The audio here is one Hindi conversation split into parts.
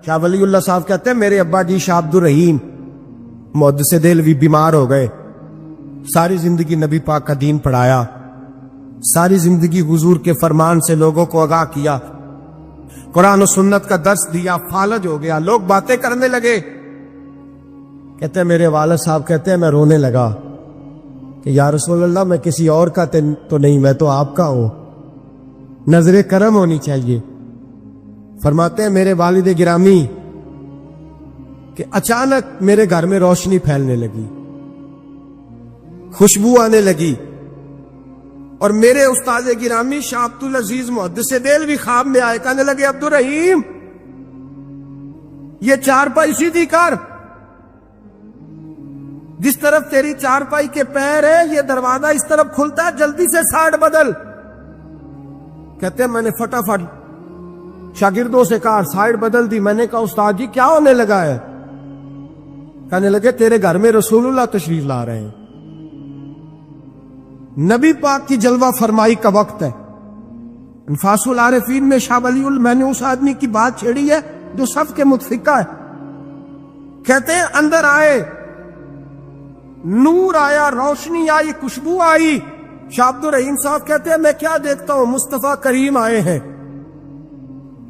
शाह वलीउल्लाह साहब कहते हैं मेरे अब्बा जी शाह अब्दुल रहीम मुहद्दिस देहलवी बीमार हो गए। सारी जिंदगी नबी पाक का दीन पढ़ाया, सारी जिंदगी हुजूर के फरमान से लोगों को आगाह किया, कुरान और सुन्नत का दर्स दिया, फालज हो गया, लोग बातें करने लगे। कहते हैं मेरे वालिद साहब कहते हैं मैं रोने लगा कि या रसूल अल्लाह मैं किसी और का तो नहीं, मैं तो आपका हूं, नजरे करम होनी चाहिए। फरमाते हैं मेरे वालिद गिरामी कि अचानक मेरे घर में रोशनी फैलने लगी, खुशबू आने लगी, और मेरे उस्ताद गिरामी शाह अब्दुल अजीज मुहद्दिस देहलवी ख्वाब में आए, कहने लगे अब्दुल रहीम ये चारपाई सीधी कर, जिस तरफ तेरी चारपाई के पैर है ये दरवाजा इस तरफ खुलता है, जल्दी से साइड बदल। कहते हैं मैंने फटाफट शागिर्दों से कहा साइड बदल दी। मैंने कहा उस्ताद जी क्या होने लगा है? कहने लगे तेरे घर में रसूलुल्लाह तशरीफ ला रहे हैं, नबी पाक की जलवा फरमाई का वक्त है। इन्फासुल आरिफीन में शाह वलीउल्लाह मैंने उस आदमी की बात छेड़ी है जो सब के मुतफिका है। कहते हैं अंदर आए, नूर आया, रोशनी आई, खुशबू आई। शाह अब्दुल रहीम साहब कहते हैं मैं क्या देखता हूं, मुस्तफा करीम आए हैं।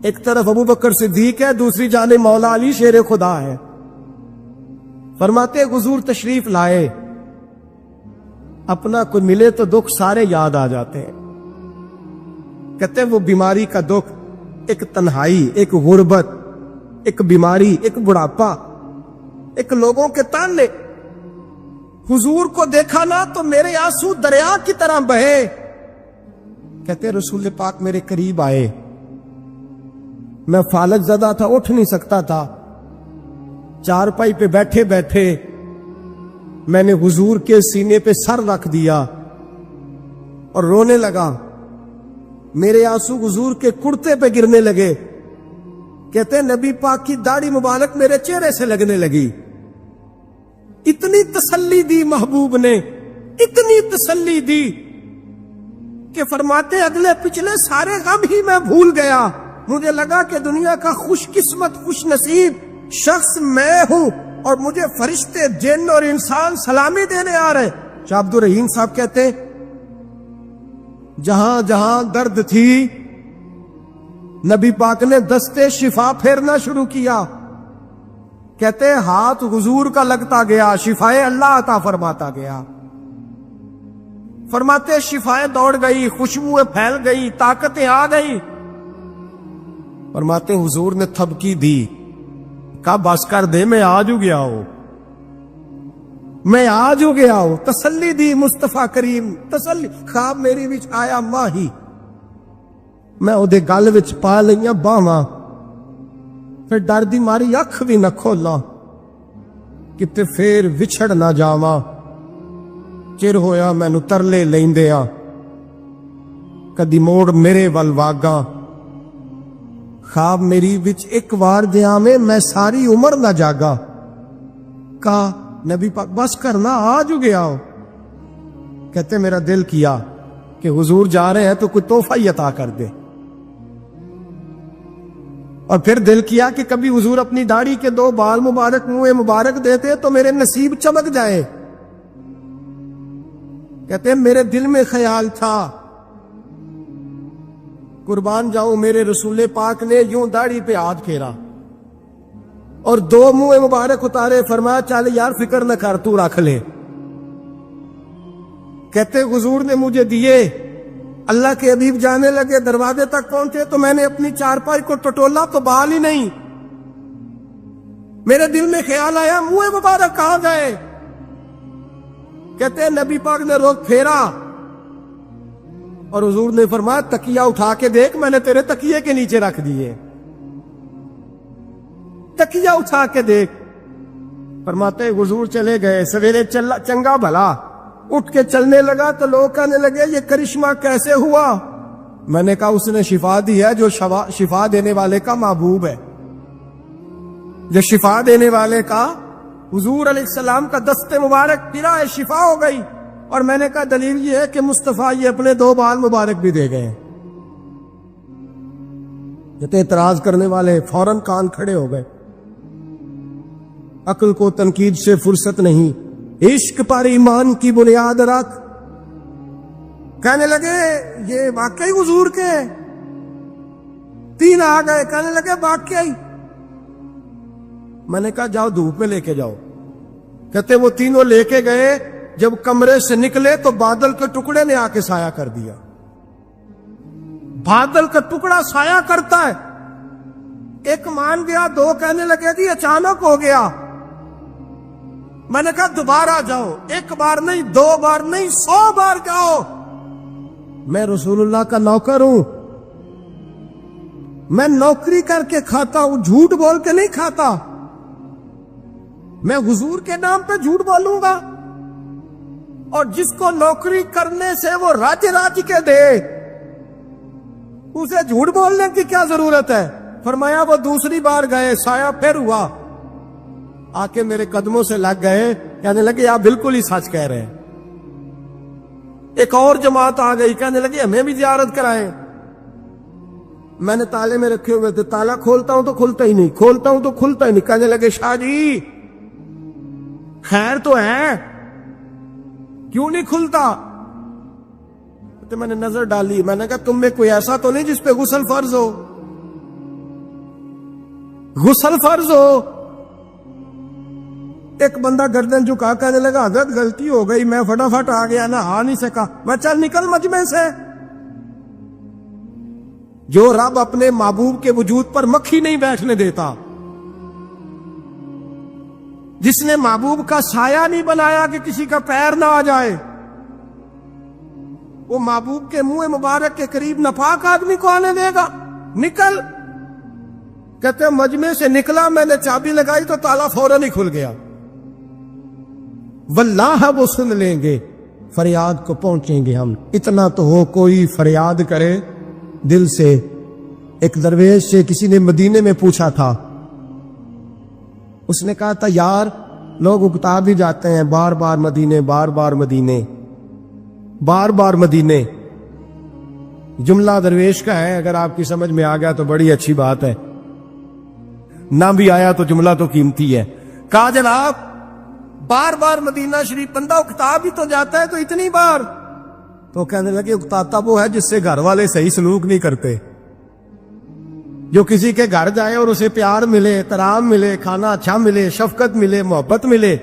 एक तरफ अबू बकर सिद्दीक है, दूसरी जाने मौला अली शेर खुदा है। फरमाते हुजूर तशरीफ लाए, अपना कोई मिले तो दुख सारे याद आ जाते हैं। कहते हैं वो बीमारी का दुख, एक तन्हाई, एक गुर्बत, एक बीमारी, एक बुढ़ापा, एक लोगों के ताने, हुजूर को देखा ना तो मेरे आंसू दरिया की तरह बहे। कहते रसूल पाक मेरे करीब आए, मैं फालज ज़दा था, उठ नहीं सकता था, चारपाई पे बैठे बैठे मैंने हुजूर के सीने पे सर रख दिया और रोने लगा। मेरे आंसू हुजूर के कुर्ते पे गिरने लगे। कहते नबी पाक की दाढ़ी मुबारक मेरे चेहरे से लगने लगी। इतनी तसल्ली दी महबूब ने, इतनी तसल्ली दी कि फरमाते अगले पिछले सारे गम ही मैं भूल गया। मुझे लगा कि दुनिया का खुशकिस्मत खुश नसीब शख्स मैं हूं और मुझे फरिश्ते जिन और इंसान सलामी देने आ रहे। शाह अब्दुल रहीम साहब कहते जहां जहां दर्द थी नबी पाक ने दस्ते शिफा फेरना शुरू किया। कहते हाथ हुजूर का लगता गया, शिफाए अल्लाह अता फरमाता गया। फरमाते शिफाएं दौड़ गई, खुशबुएं फैल गई, ताकतें आ गई। फरमाते हुजूर ने थपकी दी, कहा बस कर दे, मैं आज हो गया हूं, मैं आज हो गया हूं। तसल्ली दी मुस्तफा करीम, तसल्ली। ख्वाब मेरी विच आया माही, मैं ओदे गल विच पा लईयां बावां, फिर डर दी मारी अख भी न खोला किते फिर विछड़ ना जावां। चिर होया मैनू तरले लैंदे आ, कदी मोड़ मेरे वल वागा। ख्वाब मेरी विच एक बार दिया में मैं सारी उम्र ना जागा। कहा नबी पाक बस करना, आज हो गया हो। कहते मेरा दिल किया कि हुजूर जा रहे हैं तो कोई तोहफा ही अता कर दे। और फिर दिल किया कि कभी हुजूर अपनी दाढ़ी के 2 बाल मुबारक मुंह मुबारक देते तो मेरे नसीब चमक जाए। कहते मेरे दिल में ख्याल था, कुर्बान जाऊं मेरे रसूल पाक ने यूं दाढ़ी पे हाथ फेरा और 2 मुंह मुबारक उतारे। फरमाया चल यार फिक्र न कर, तू रख ले। कहते हुजूर ने मुझे दिए। अल्लाह के हबीब जाने लगे, दरवाजे तक पहुंचे तो मैंने अपनी चारपाई को टटोला तो बाल ही नहीं। मेरे दिल में ख्याल आया मुंह मुबारक कहां गए। कहते नबी पाक ने रोक फेरा और हुजूर ने फरमाया तकिया उठा के देख, मैंने तेरे तकिए के नीचे रख दिए, तकिया उठा के देख। फरमाते हुजूर चले गए। सवेरे चंगा भला उठ के चलने लगा तो लोग कहने लगे ये करिश्मा कैसे हुआ। मैंने कहा उसने शिफा दी है, जो शिफा देने वाले का महबूब है, जो शिफा देने वाले का हुजूर अलैहिस्सलाम का दस्ते मुबारक फिरा है, शिफा हो गई। और मैंने कहा दलील ये है कि मुस्तफा ये अपने 2 बाल मुबारक भी दे गए। जितने इतराज करने वाले फौरन कान खड़े हो गए। अक्ल को तनकीद से फुर्सत नहीं, इश्क पर ईमान की बुनियाद रख। कहने लगे ये वाकई हुजूर के। तीन आ गए, कहने लगे वाकई। मैंने कहा जाओ धूप में लेके जाओ। कहते वो तीनों लेके गए, जब कमरे से निकले तो बादल के टुकड़े ने आके साया कर दिया। बादल का टुकड़ा साया करता है। एक मान गया, दो कहने लगे जी अचानक हो गया। मैंने कहा दोबारा जाओ, एक बार नहीं, दो बार नहीं, 100 बार जाओ। मैं रसूलुल्लाह का नौकर हूं, मैं नौकरी करके खाता हूं, झूठ बोल के नहीं खाता। मैं हुजूर के नाम पे झूठ बोलूंगा? और जिसको नौकरी करने से वो राज्य के दे, उसे झूठ बोलने की क्या जरूरत है? फरमाया वो दूसरी बार गए, साया फिर हुआ, आके मेरे कदमों से लग गए, कहने लगे आप बिल्कुल ही सच कह रहे हैं। एक और जमात आ गई, कहने लगे हमें भी जियारत कराएं। मैंने ताले में रखे हुए थे, ताला खोलता हूं तो खुलता ही नहीं, खोलता हूं तो खुलता ही नहीं। कहने लगे शाह जी खैर तो है, क्यों नहीं खुलता? तो मैंने नजर डाली, मैंने कहा तुम में कोई ऐसा तो नहीं जिसपे गुस्ल फर्ज हो? गुस्ल फर्ज हो? एक बंदा गर्दन झुका कहने लगा हजरत गलती हो गई, मैं फटाफट आ गया ना, आ नहीं सका। मैं चल निकल मजमे से। जो रब अपने महबूब के वजूद पर मक्खी नहीं बैठने देता, जिसने महबूब का साया नहीं बनाया कि किसी का पैर ना आ जाए, वो महबूब के मुंह मुबारक के करीब नापाक आदमी को आने देगा? निकल। कहते मजमे से निकला, मैंने चाबी लगाई तो ताला फौरन ही खुल गया। वल्लाह वो सुन लेंगे, फरियाद को पहुंचेंगे हम। इतना तो हो कोई फरियाद करे दिल से। एक दरवेश से किसी ने मदीने में पूछा था, उसने कहा था यार लोग उकता भी जाते हैं बार बार मदीने, बार बार मदीने, बार बार मदीने। जुमला दरवेश का है, अगर आपकी समझ में आ गया तो बड़ी अच्छी बात है, ना भी आया तो जुमला तो कीमती है। कहा जनाब बार बार मदीना शरीफ बंदा उकता भी तो जाता है, तो इतनी बार? तो कहने लगे उकताता वो है जिससे घर वाले सही सलूक नहीं करते। जो किसी के घर जाए और उसे प्यार मिले, एहतराम मिले, खाना अच्छा मिले, शफकत मिले, मोहब्बत मिले,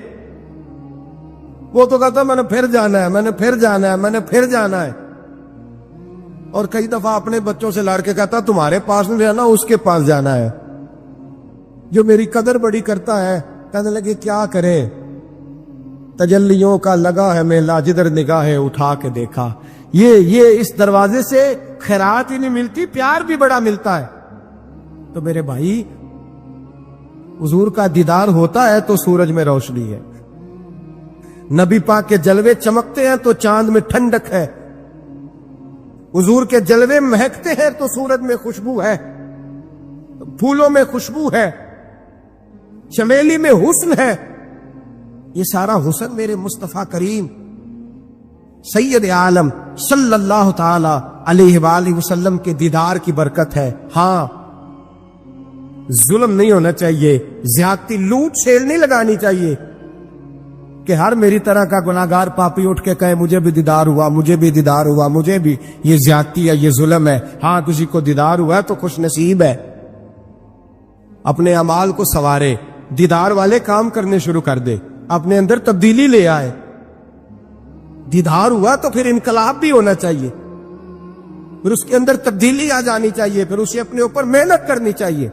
वो तो कहता मैंने फिर जाना है, मैंने फिर जाना है, मैंने फिर जाना है। और कई दफा अपने बच्चों से लड़ के कहता तुम्हारे पास नहीं रहना, उसके पास जाना है। जो मेरी कदर बड़ी करता है, कहने लगे क्या करे, तजल्लियों का लगा है मेला, जिधर निगाहें उठा के देखा। ये इस दरवाजे से खैरात ही नहीं मिलती, प्यार भी बड़ा मिलता है। तो मेरे भाई हुजूर का दीदार होता है तो सूरज में रोशनी है, नबी पाक के जलवे चमकते हैं तो चांद में ठंडक है, हुजूर के जलवे महकते हैं तो सूरज में खुशबू है, फूलों में खुशबू है, चमेली में हुस्न है। ये सारा हुस्न मेरे मुस्तफा करीम सैयद आलम सल्लल्लाहु ताला अलैहि वसल्लम के दीदार की बरकत है। हाँ, जुल्म नहीं होना चाहिए, ज्यादती लूट सेल नहीं लगानी चाहिए कि हर मेरी तरह का गुनाहगार पापी उठ के कहे मुझे भी दीदार हुआ, मुझे भी दीदार हुआ, मुझे भी। ये ज्यादती है, ये जुल्म है। हाँ, किसी को दीदार हुआ है तो खुश नसीब है, अपने अमाल को सवारे, दीदार वाले काम करने शुरू कर दे, अपने अंदर तब्दीली ले आए। दीदार हुआ तो फिर इनकलाब भी होना चाहिए, फिर उसके अंदर तब्दीली आ जानी चाहिए, फिर उसे अपने ऊपर मेहनत करनी चाहिए,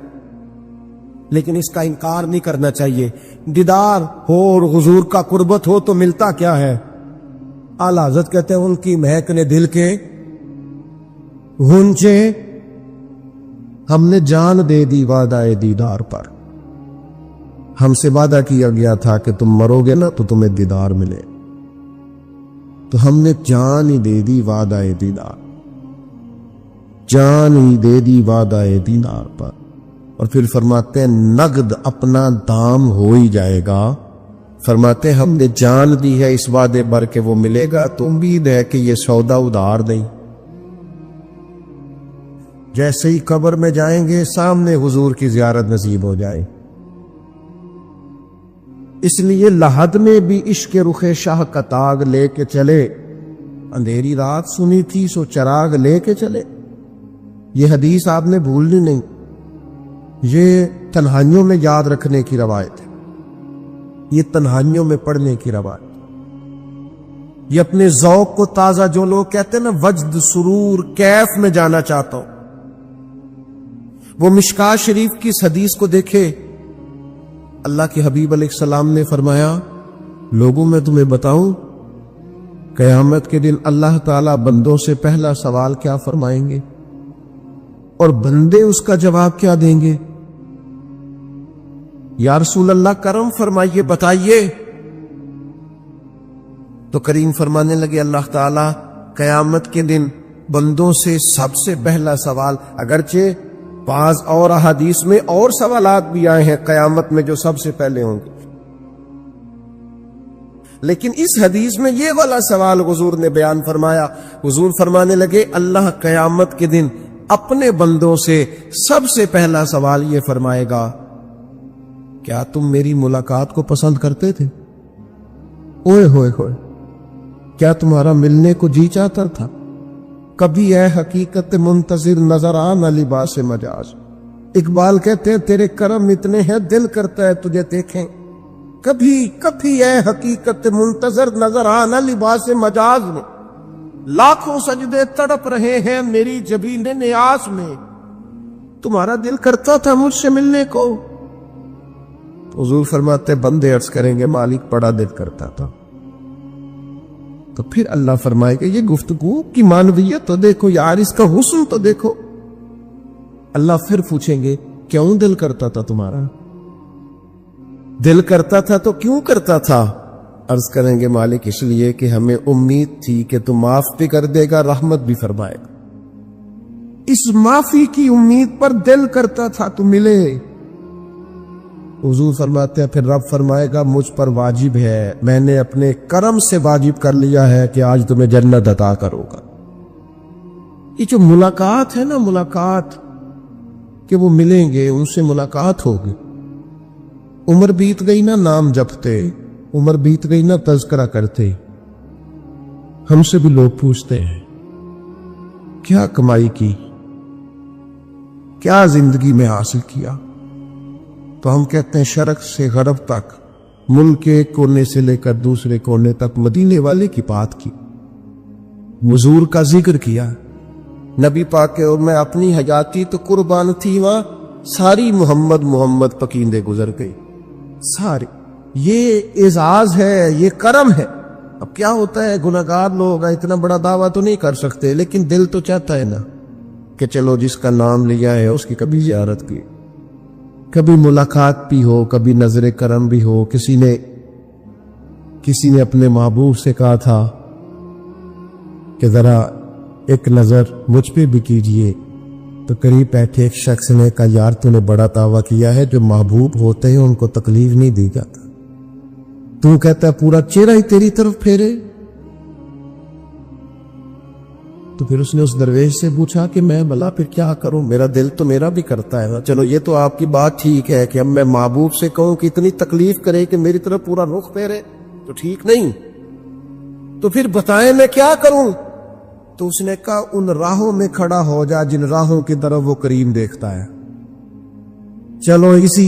लेकिन इसका इनकार नहीं करना चाहिए। दीदार हो और हुजूर का कुर्बत हो तो मिलता क्या है? आला हज़रत कहते हैं उनकी महक ने दिल के गूंजे, हमने जान दे दी वादाए दीदार पर। हमसे वादा किया गया था कि तुम मरोगे ना तो तुम्हें दीदार मिले, तो हमने जान ही दे दी वादाए दीदार, जान ही दे दी वादाए दीदार पर। और फिर फरमाते हैं नगद अपना दाम हो ही जाएगा। फरमाते हैं हमने जान दी है इस वादे पर के वो मिलेगा, तो उम्मीद है कि ये सौदा उधार नहीं। जैसे ही कब्र में जाएंगे सामने हुजूर की ज़ियारत नसीब हो जाए। इसलिए लहद में भी इश्क रुखे शाह का ताग लेके चले, अंधेरी रात सुनी थी सो चराग लेके चले। ये हदीस आपने भूलनी नहीं, ये तन्हाइयों में याद रखने की रवायत है, ये तन्हाइयों में पढ़ने की रवायत। ये अपने ज़ौक़ को ताज़ा, जो लोग कहते हैं ना वज्द सुरूर कैफ में जाना चाहता हूं, वो मिशकात शरीफ की इस हदीस को देखे। अल्लाह के हबीब अलैहिस्सलाम ने फरमाया, लोगों में तुम्हें बताऊं, क़यामत के दिन अल्लाह ताला बंदों से पहला सवाल क्या फरमाएंगे और बंदे उसका जवाब क्या देंगे। या रसूल अल्लाह करम फरमाइए, बताइए। तो करीम फरमाने लगे, अल्लाह ताला क़यामत के दिन बंदों से सबसे पहला सवाल, अगरचे बाज़ और अहादीस में और सवालात भी आए हैं क़यामत में जो सबसे पहले होंगे, लेकिन इस हदीस में ये वाला सवाल हुजूर ने बयान फरमाया। हुजूर फरमाने लगे, अल्लाह क़यामत के दिन अपने बंदों से सबसे पहला सवाल ये फरमाएगा, क्या तुम मेरी मुलाकात को पसंद करते थे? ओए होए होए, क्या तुम्हारा मिलने को जी चाहता था? कभी ऐ हकीकत मुंतजिर नजर आ न लिबास मजाज। इकबाल कहते हैं, तेरे करम इतने हैं दिल करता है तुझे देखें। कभी कभी ऐ हकीकत मुंतजर नजर आ न लिबास मजाज में। लाखों सजदे तड़प रहे हैं मेरी जबीन नियाज में। तुम्हारा दिल करता था मुझसे मिलने को। हुजूर फरमाते, बंदे अर्ज करेंगे, मालिक बड़ा दिल करता था। तो फिर अल्लाह फरमाएगा, ये गुफ्तगू की मानवियत तो देखो यार, इसका हुस्न तो देखो। अल्लाह फिर पूछेंगे, क्यों दिल करता था तुम्हारा? दिल करता था तो क्यों करता था? अर्ज करेंगे, मालिक इसलिए कि हमें उम्मीद थी कि तू माफ भी कर देगा, रहमत भी फरमाएगा। इस माफी की उम्मीद पर दिल करता था तू मिले। हुजूर फरमाते हैं, फिर रब फरमाएगा, मुझ पर वाजिब है, मैंने अपने करम से वाजिब कर लिया है कि आज तुम्हें जन्नत अता करूंगा। ये जो मुलाकात है ना, मुलाकात कि वो मिलेंगे, उनसे मुलाकात होगी। उम्र बीत गई ना नाम जपते, उम्र बीत गई ना तज़किरा करते। हमसे भी लोग पूछते हैं, क्या कमाई की, क्या जिंदगी में हासिल किया? तो हम कहते हैं, शर्क से गरब तक, मुल्क के एक कोने से लेकर दूसरे कोने तक मदीने वाले की बात की, हुजूर का जिक्र किया, नबी पाक के। और मैं अपनी हयाती तो कुर्बान थी, वहां सारी मोहम्मद मोहम्मद पकींदे गुजर गई सारी। ये एजाज है, ये करम है। अब क्या होता है, गुनाहगार लोग इतना बड़ा दावा तो नहीं कर सकते, लेकिन दिल तो चाहता है ना कि चलो जिसका नाम लिया है उसकी कभी ज़ियारत की, कभी मुलाकात भी हो, कभी नजर करम भी हो। किसी ने अपने महबूब से कहा था कि जरा एक नजर मुझ पे भी कीजिए, तो करीब बैठे एक शख्स ने कहा, यार तूने बड़ा दावा किया है, जो महबूब होते हैं उनको तकलीफ नहीं दी जाता, तू कहता है पूरा चेहरा ही तेरी तरफ फेरे। तो फिर उसने उस दरवेश से पूछा कि मैं भला फिर क्या करूं, मेरा दिल तो मेरा भी करता है ना। चलो ये तो आपकी बात ठीक है कि अब मैं महबूब से कहूं कि इतनी तकलीफ करे कि मेरी तरफ पूरा रुख फेरे, तो ठीक नहीं। तो फिर बताएं मैं क्या करूं? तो उसने कहा, उन राहों में खड़ा हो जा जिन राहों की तरफ वो करीम देखता है। चलो इसी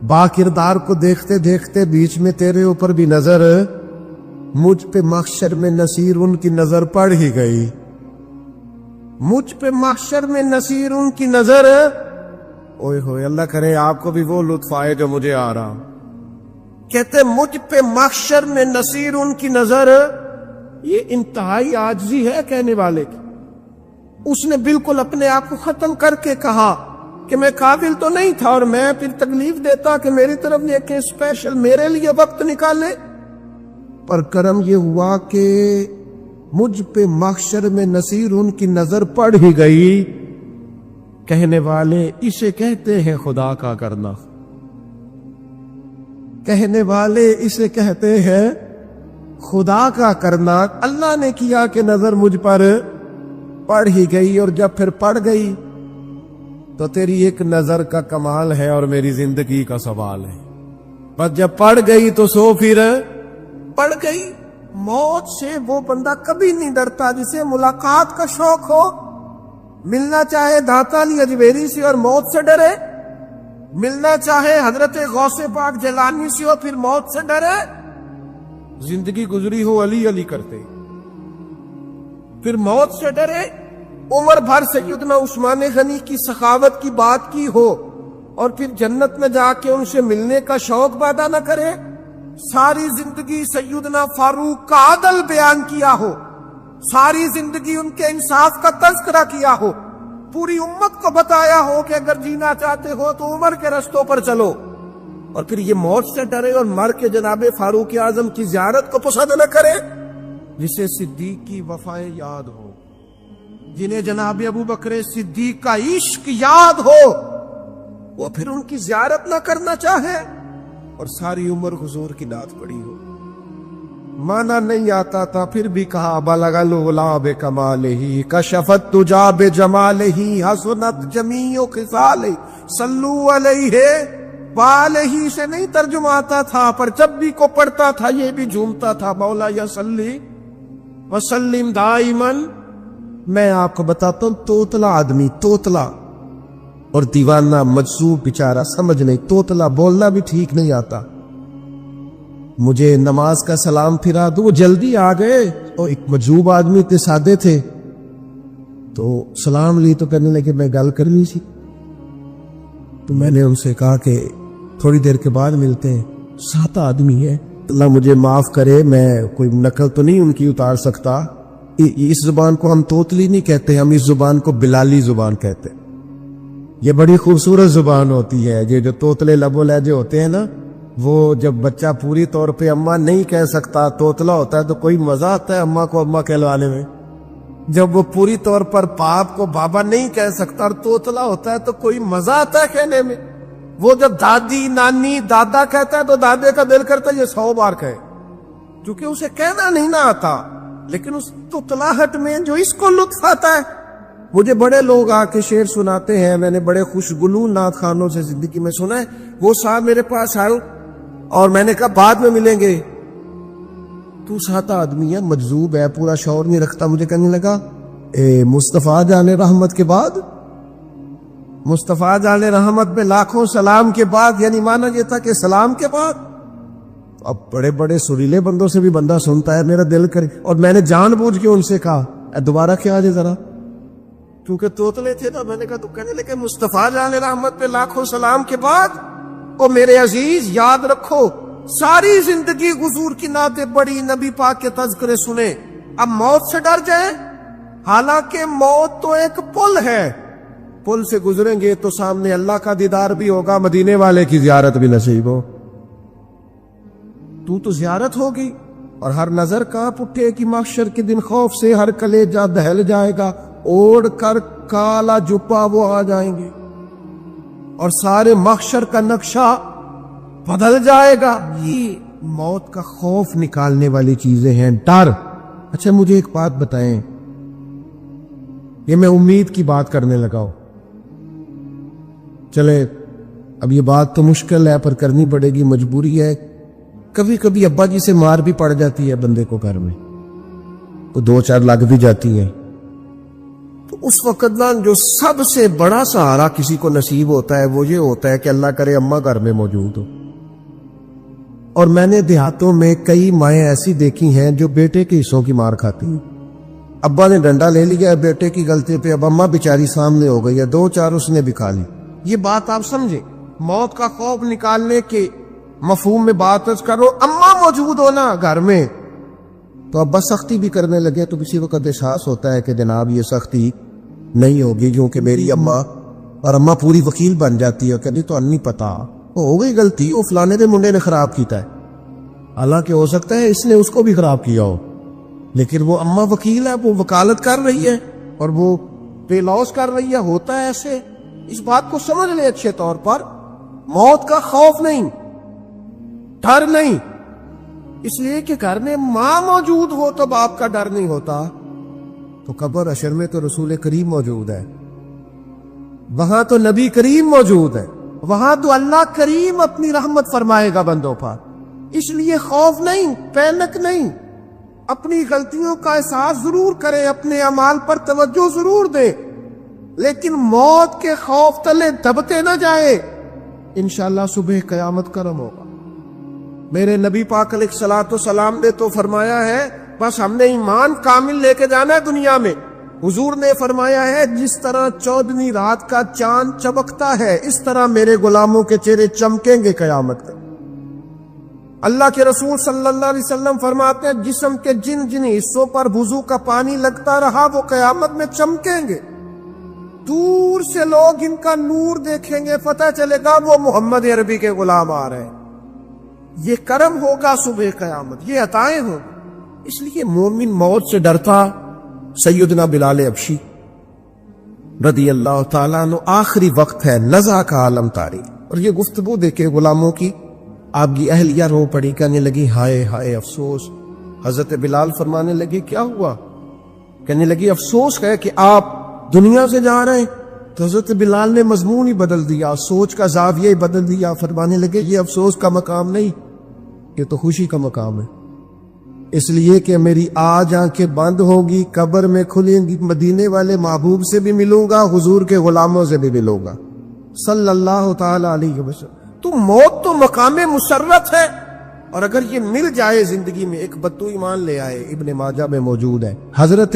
बाकिरदार को देखते देखते बीच में तेरे ऊपर भी नजर, मुझ पे महशर में नसीर उनकी नजर पड़ ही गई। मुझ पे महशर में नसीर उनकी नजर। ओए होए, अल्लाह करे आपको भी वो लुत्फ आए जो मुझे आ रहा। कहते मुझ पे महशर में नसीर उनकी नजर। ये इंतहाई आजिज़ी है कहने वाले की। उसने बिल्कुल अपने आप को खत्म करके कहा कि मैं काबिल तो नहीं था, और मैं फिर तकलीफ देता कि मेरी तरफ देखें, स्पेशल मेरे लिए वक्त निकाले। पर करम ये हुआ कि मुझ पे महशर में नसीर उनकी नजर पड़ ही गई। कहने वाले इसे कहते हैं खुदा का करना। कहने वाले इसे कहते हैं खुदा का करना। अल्लाह ने किया कि नजर मुझ पर पड़ ही गई, और जब फिर पड़ गई तो तेरी एक नजर का कमाल है और मेरी जिंदगी का सवाल है। बस जब पड़ गई तो सो फिर पड़ गई। मौत से वो बंदा कभी नहीं डरता जिसे मुलाकात का शौक हो। मिलना चाहे दाता अली अजमेरी से और मौत से डरे, मिलना चाहे हजरत गौसे पाक जलानी से और फिर मौत से डरे। जिंदगी गुजरी हो अली अली करते, फिर मौत से डरे। उम्र भर सैयदना उस्मान गनी की सखावत की बात की हो और फिर जन्नत में जाके उनसे मिलने का शौक पैदा न करे। सारी जिंदगी सैयदना फारूक का आदल बयान किया हो, सारी जिंदगी उनके इंसाफ का तज़किरा किया हो, पूरी उम्मत को बताया हो कि अगर जीना चाहते हो तो उम्र के रस्तों पर चलो, और फिर ये मौत से डरे और मर के जनाबे फारूक आजम की जियारत को पसंद न करे। जिसे सिद्दीक की वफाएं याद हो, जिन्हें जनाबे अबू बकर सिद्दीक का इश्क याद हो, वो फिर उनकी जियारत ना करना चाहे और सारी उम्र हुजूर की नात पड़ी हो। माना नहीं आता था फिर भी कहा बलगल गुलाब कमाल ही कशफत तुजा बे जमाल ही हसनत जमीओ खिसाल सल्लू अलैहि वाल ही से नहीं तर्जुमा आता था, पर जब भी को पढ़ता था ये भी झूमता था मौला या सल्ली वसल्लिम दाइमन। मैं आपको बताता हूं, तोतला आदमी, तोतला और दीवाना मजसूब बेचारा, समझ नहीं, तोतला बोलना भी ठीक नहीं आता। मुझे नमाज का सलाम फिरा दो, वो जल्दी आ गए और एक मजूब आदमी इतने सादे थे तो सलाम ली तो कहने लगे मैं गल करनी सी। तो मैंने उनसे कहा कि थोड़ी देर के बाद मिलते हैं। 7 आदमी है, अल्लाह मुझे माफ करे, मैं कोई नकल तो नहीं उनकी उतार सकता। इस जुबान को हम तोतली नहीं कहते, हम इस जुबान को बिलाली जुबान कहते हैं। ये बड़ी खूबसूरत जुबान होती है। ये जो तोतले लबो लहजे होते हैं ना, वो जब बच्चा पूरी तौर पे अम्मा नहीं कह सकता, तोतला होता है, तो कोई मजा आता है अम्मा को अम्मा कहलवाने में। जब वो पूरी तौर पर बाप को बाबा नहीं कह सकता और तोतला होता है तो कोई मजा आता है कहने में। वो जब दादी नानी दादा कहता है तो दादे का दिल करता है ये 100 बार कहे, क्योंकि उसे कहना नहीं ना आता। लेकिन उस तोतलाहट में जो इसको लुत्फ आता है। मुझे बड़े लोग आके शेर सुनाते हैं, मैंने बड़े खुशगुलू नात खानों से जिंदगी में सुना है। वो साहब मेरे पास आए और मैंने कहा बाद में मिलेंगे। तू 7 आदमी है, मजजूब है, पूरा शौर नहीं रखता। मुझे कहने लगा मुस्तफा जाने रहमत के बाद, मुस्तफा जाने रहमत पे लाखों सलाम के बाद, यानी माना ये था कि सलाम के बाद। अब बड़े बड़े सुरीले बंदों से भी बंदा सुनता है, मेरा दिल करे। और मैंने जानबूझ के उनसे कहा दोबारा क्या आज जरा, क्योंकि तोतले थे ना। मैंने कहा तो कहने लगे मुस्तफा जाने रहमत पे लाखों सलाम के बाद। ओ मेरे अजीज याद रखो, सारी जिंदगी हुजूर की नातें बड़ी, नबी पाक के तज़किरे सुने, अब मौत से डर जाए। हालांकि मौत तो एक पुल है, पुल से गुजरेंगे तो सामने अल्लाह का दीदार भी होगा, मदीने वाले की जियारत भी नसीब हो। तू तो जियारत होगी और हर नजर कांप उठेगी। महशर के दिन खौफ से हर कलेजा दहल जाएगा, ओढ़ कर काला जुब्बा वो आ जाएंगे और सारे महशर का नक्शा बदल जाएगा। ये मौत का खौफ निकालने वाली चीजें हैं, डर। अच्छा मुझे एक बात बताएं, ये मैं उम्मीद की बात करने लगा हूं। चले अब ये बात तो मुश्किल है पर करनी पड़ेगी, मजबूरी है। कभी कभी अब्बा जी से मार भी पड़ जाती है बंदे को, घर में तो 2-4 लग भी जाती है। तो उस वक्त ना जो सबसे बड़ा सहारा किसी को नसीब होता है वो ये होता है कि अल्लाह करे अम्मा घर में मौजूद हो। और मैंने देहातों में कई माएँ ऐसी देखी हैं जो बेटे के हिस्सों की मार खाती हैं। अब्बा ने डंडा ले लिया बेटे की गलती पे, अब अम्मा बेचारी सामने हो गई है, 2-4 उसने भी खा ली। ये बात आप समझे, मौत का खौफ निकालने के मफहूम में बात करो। अम्मा मौजूद हो ना घर में तो अब्बा सख्ती भी करने लगे तो किसी वक्त एहसास होता है कि जनाब ये सख्ती नहीं होगी क्योंकि मेरी अम्मा, और अम्मा पूरी वकील बन जाती है, कहती तो नहीं पता हो गई गलती, वो फलाने के मुंडे ने खराब किया है। हालांकि हो सकता है इसने उसको भी खराब किया हो, लेकिन वो अम्मा वकील है, वो वकालत कर रही है और वो पे लॉस कर रही है। होता है ऐसे, इस बात को समझ ले अच्छे तौर पर। मौत का खौफ नहीं, डर नहीं, इसलिए कि घर में मां मौजूद हो तो बाप का डर नहीं होता। तो कब्र अशर में तो रसूल करीम मौजूद है, वहां तो नबी करीम मौजूद है, वहां तो अल्लाह करीम अपनी रहमत फरमाएगा बंदों पर। इसलिए खौफ नहीं, पैनिक नहीं, अपनी गलतियों का एहसास जरूर करें, अपने अमाल पर तवज्जो जरूर दें, लेकिन मौत के खौफ तले दबते न जाए। इंशाअल्लाह सुबह कयामत करम होगा। मेरे नबी पाक अलैहिस्सलातो सलाम ने तो फरमाया है, बस हमने ईमान कामिल लेके जाना है दुनिया में। हुजूर ने फरमाया है, जिस तरह 14वीं रात का चांद चमकता है, इस तरह मेरे गुलामों के चेहरे चमकेंगे कयामत तक। अल्लाह के रसूल सल्लल्लाहु अलैहि वसल्लम फरमाते हैं, जिस्म के जिन जिन हिस्सों पर वुजू का पानी लगता रहा वो कयामत में चमकेंगे। दूर से लोग इनका नूर देखेंगे, पता चलेगा वो मोहम्मद अरबी के गुलाम आ रहे हैं। ये करम होगा सुबह कयामत, ये अताएं होंगी। इसलिए मोमिन मौत से डरता। सैयदना बिलाल हबशी रदी अल्लाह ताला अन्हु, आखिरी वक्त है, नज़ा का आलम तारी, और ये गुफ्तगू देखे गुलामों की, आपकी अहलिया रो पड़ी, कहने लगी हाय हाय अफसोस। हजरत बिलाल फरमाने लगे क्या हुआ? कहने लगी अफसोस है कि आप दुनिया से जा रहे हैं। तो हजरत बिलाल ने मजमून ही बदल दिया, सोच का जाविया ही बदल दिया। फरमाने लगे ये अफसोस का मकाम नहीं, ये तो खुशी का मकाम है। इसलिए कि मेरी आज आंखें बंद होगी, कब्र में खुलेंगी, मदीने वाले महबूब से भी मिलूंगा, हुजूर के गुलामों से भी मिलूंगा सल्लल्लाहु ताला अलैहि वसल्लम। तो मौत तो मकामे मुसर्रत है, और अगर ये मिल जाए जिंदगी में, एक बद्दू ईमान ले आए, इब्ने माजा में मौजूद है। हजरत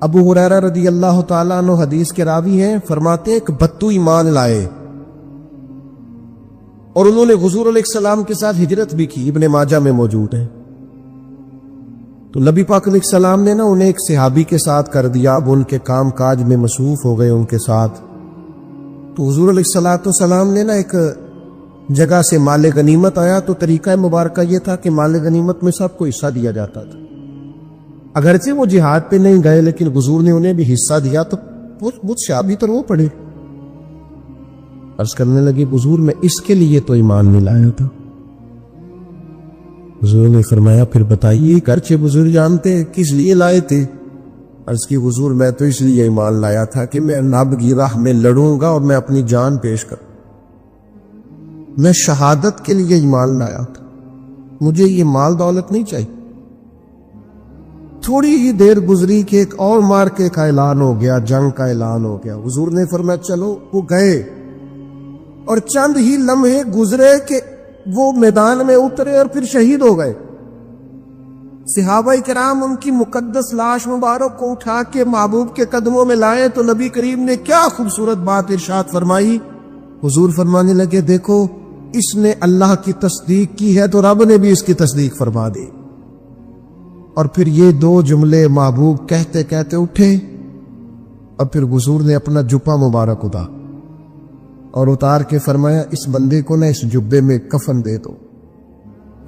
अबू हुरैरा रदी अल्लाह ताला अन्हु हदीस के रावी हैं, फरमाते हैं एक बद्दू ईमान लाए और उन्होंने हुजूर अलैहिस्सलाम के साथ हिजरत भी की, इब्ने माजा में मौजूद है। तो नबी पाक अलैहिस्सलाम ने ना उन्हें एक सहाबी के साथ कर दिया, अब उनके काम काज में मसरूफ हो गए उनके साथ। तो हुजूर अलैहिस्सलाम ने ना एक जगह से माले गनीमत आया, तो तरीका मुबारका यह था कि माले गनीमत में सबको हिस्सा दिया जाता था। अगरचे वो जिहाद पे नहीं गए, लेकिन हुजूर ने उन्हें भी हिस्सा दिया। तो मुझसे अभी तो वो पड़े अर्ज करने लगे, हुजूर मैं इसके लिए तो ईमान नहीं लाया था। हुजूर ने फरमाया फिर बताइए, करचे बुजुर्ग जानते किस लिए लाए थे? अर्ज की हुजूर मैं तो इसलिए ईमान लाया था कि मैं नब की राह में लड़ूंगा और मैं अपनी जान पेश कर, मैं शहादत के लिए ईमान लाया था, मुझे ये माल दौलत नहीं चाहिए। थोड़ी ही देर गुजरी कि एक और मार्के का ऐलान हो गया, जंग का ऐलान हो गया। हुजूर ने फरमाया चलो, वो गए और चंद ही लम्हे गुजरे कि वो मैदान में उतरे और फिर शहीद हो गए। सहाबा किराम उनकी मुकद्दस लाश मुबारक को उठा के महबूब के कदमों में लाए, तो नबी करीम ने क्या खूबसूरत बात इरशाद फरमाई। हुजूर फरमाने लगे देखो, इसने अल्लाह की तस्दीक की है तो रब ने भी इसकी तस्दीक फरमा दी। और फिर ये दो जुमले महबूब कहते कहते उठे, और फिर हुजूर ने अपना जुब्बा मुबारक उतार के फरमाया इस बंदे को ना इस जुब्बे में कफन दे दो,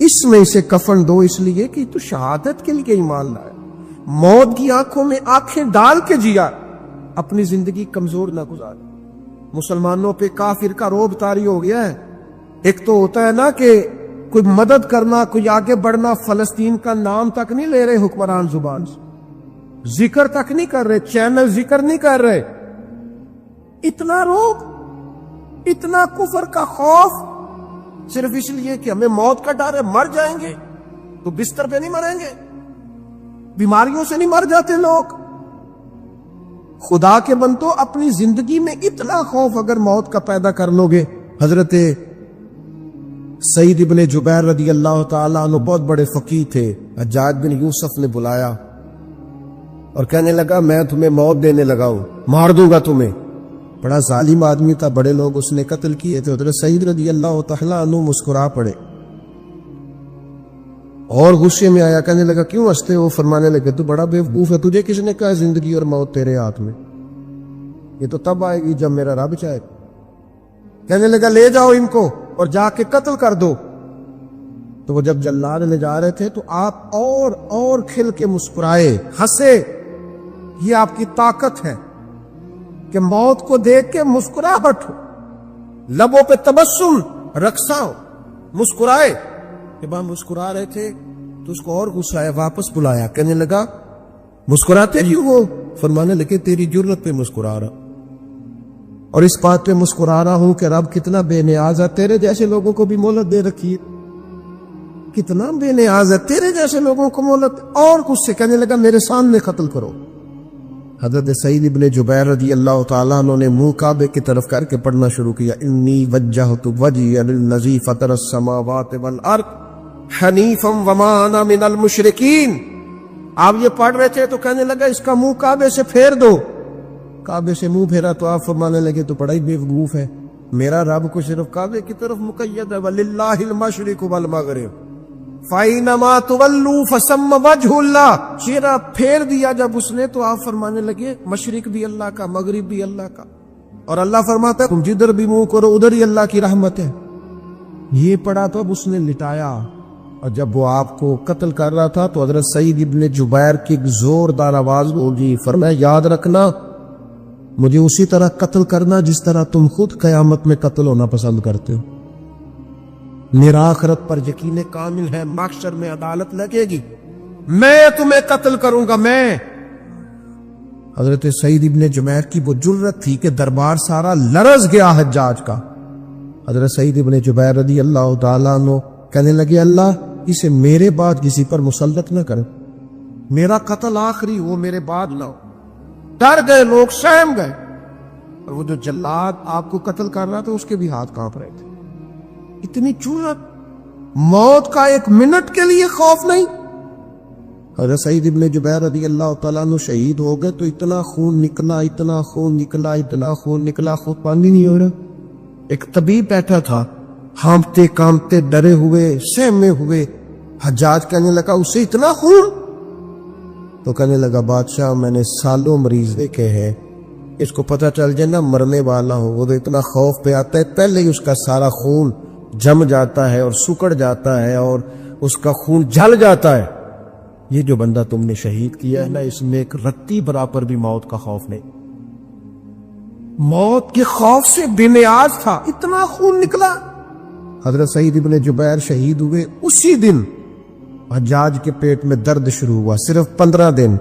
इसमें इसे कफन दो, इसलिए कि तू शहादत के लिए ईमान लाया, मौत की आंखों में आंखें डाल के जिया, अपनी जिंदगी कमजोर ना गुजार। मुसलमानों पे काफिर का रोब तारी हो गया है। एक तो होता है ना कि कोई मदद करना, कोई आगे बढ़ना, फलस्तीन का नाम तक नहीं ले रहे हुक्मरान जुबान से, जिक्र तक नहीं कर रहे, चैनल जिक्र नहीं कर रहे। इतना रोब, इतना कुफर का खौफ, सिर्फ इसलिए कि हमें मौत का डर है, मर जाएंगे तो बिस्तर पे नहीं मरेंगे, बीमारियों से नहीं मर जाते लोग। खुदा के बंदो, अपनी जिंदगी में इतना खौफ अगर मौत का पैदा कर लोगे। हजरत सईद इब्ने जुबैर रदी अल्लाह ताला अन्हु बहुत बड़े फकीह थे। हज्जाज बिन यूसुफ ने बुलाया और कहने लगा मैं तुम्हें मौत देने लगा हूं, मार दूंगा तुम्हें। बड़ा जालिम आदमी था, बड़े लोग उसने कत्ल किए थे। हजरत सईद रदी अल्लाह ताला अन्हु मुस्कुरा पड़े और गुस्से में आया, कहने लगा क्यों हंसते हो? फरमाने लगे तू बड़ा बेवकूफ है, तुझे किसने कहा जिंदगी और मौत तेरे हाथ में, ये तो तब आएगी जब मेरा रब चाहे। कहने लगा ले जाओ इनको और जाके कत्ल कर दो। तो वो जब जल्लाद ले जा रहे थे तो आप और खिल के मुस्कुराए, हंसे। ये आपकी ताकत है कि मौत को देख के मुस्कुराहट हो, लबों पे तबस्सुम, रक्सा हो, मुस्कुराए। जब हम मुस्कुरा रहे थे तो उसको और गुस्सा आया, वापस बुलाया, कहने लगा मुस्कुराते क्यों हो? फरमाने लगे तेरी जुर्रत पे मुस्कुरा रहा। और इस बात पे मुस्कुरा रहा हूं कि रब कितना बेनियाज है, तेरे जैसे लोगों को भी मोहलत दे रखी है। कितना बेनियाज है, तेरे जैसे लोगों को मोहलत। और कुछ से कहने लगा मेरे सामने कत्ल करो। हजरत सईद इब्ने जुबैर रज़ी अल्लाह ताला अन्हु ने मुंह काबे की तरफ करके पढ़ना शुरू किया, इन्नी वज्जहतु वजहिया लिल्लज़ी फतरस समावाति वल अर्द हनीफम वमा अना मिनल मुशरिकीन। आप ये पढ़ रहे थे तो कहने लगा इसका मुंह काबे से फेर दो। काबे से मुंह फेरा तो आप फरमाने लगे तो बड़ा ही बेवकूफ है, मेरा रब को सिर्फ काबे की तरफ मुक़य्यद है, वलिल्लाहिल मशरिक़ु वल मग़रिब फ़ैनमा तुवल्लू फसम्म वजहुल्लाह। चेहरा फेर दिया जब उसने तो आप फरमाने लगे मशरिक भी अल्लाह का, मगरिब भी अल्लाह का। और अल्लाह फरमाता है तुम जिधर भी मुंह करो उधर ही अल्लाह की रहमत है। ये पढ़ा तो अब उसने लिटाया। और जब वो आपको कत्ल कर रहा था तो हजरत सईद इब्ने जुबैर की एक जोरदार आवाज होगी, फरमाया याद रखना मुझे उसी तरह कत्ल करना जिस तरह तुम खुद कयामत में कत्ल होना पसंद करते हो। मेरा आखिरत पर यकीन कामिल है, महशर में अदालत लगेगी, मैं तुम्हें कत्ल करूंगा मैं। हजरत सईद इब्ने जुबैर की वो जुर्रत थी कि दरबार सारा लरज गया हज्जाज का। हजरत सईद इब्ने जुबैर रज़ी अल्लाह ताला अन्हु कहने लगे अल्लाह इसे मेरे बाद किसी पर मुसल्लत न करे, मेरा कत्ल आखिरी हो, मेरे बाद ना हो। डर गए लोग, सहम गए। और वो जो जल्लाद आपको कत्ल कर रहा था उसके भी हाथ कांप रहे थे। इतनी जुर्रत, मौत का एक मिनट के लिए खौफ नहीं। हज़रत सईद इब्ने जुबैर रज़ी अल्लाह तआला अन्हु शहीद हो गए तो इतना खून निकला, इतना खून निकला, इतना खून निकला, खुद पानी नहीं हो रहा। एक तबीब बैठा था, हांफते कांपते डरे हुए सहमे हुए। हज्जाज कहने लगा उससे इतना खून? तो कहने लगा बादशाह मैंने सालों मरीज देखे हैं, इसको पता चल जाए ना मरने वाला हो वो तो इतना खौफ पे आता है, पहले ही उसका सारा खून जम जाता है और सुकड़ जाता है और उसका खून जल जाता है। ये जो बंदा तुमने शहीद किया है ना, इसमें एक रत्ती बराबर भी मौत का खौफ नहीं। मौत के खौफ से बेनियाज था, इतना खून निकला। हजरत सईद इब्ने जुबैर शहीद हुए उसी दिन हज्जाज के पेट में दर्द शुरू हुआ। सिर्फ 15 दिन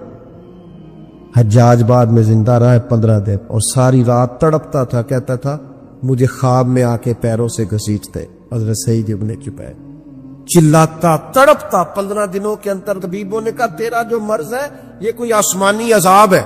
हज्जाज बाद में जिंदा रहा है, 15 दिन। और सारी रात तड़पता था, कहता था मुझे ख्वाब में आके पैरों से घसीटते। हजरत सईद इब्ने जुबैर चिल्लाता तड़पता। 15 दिनों के अंदर तबीबों ने कहा तेरा जो मर्ज है ये कोई आसमानी अजाब है।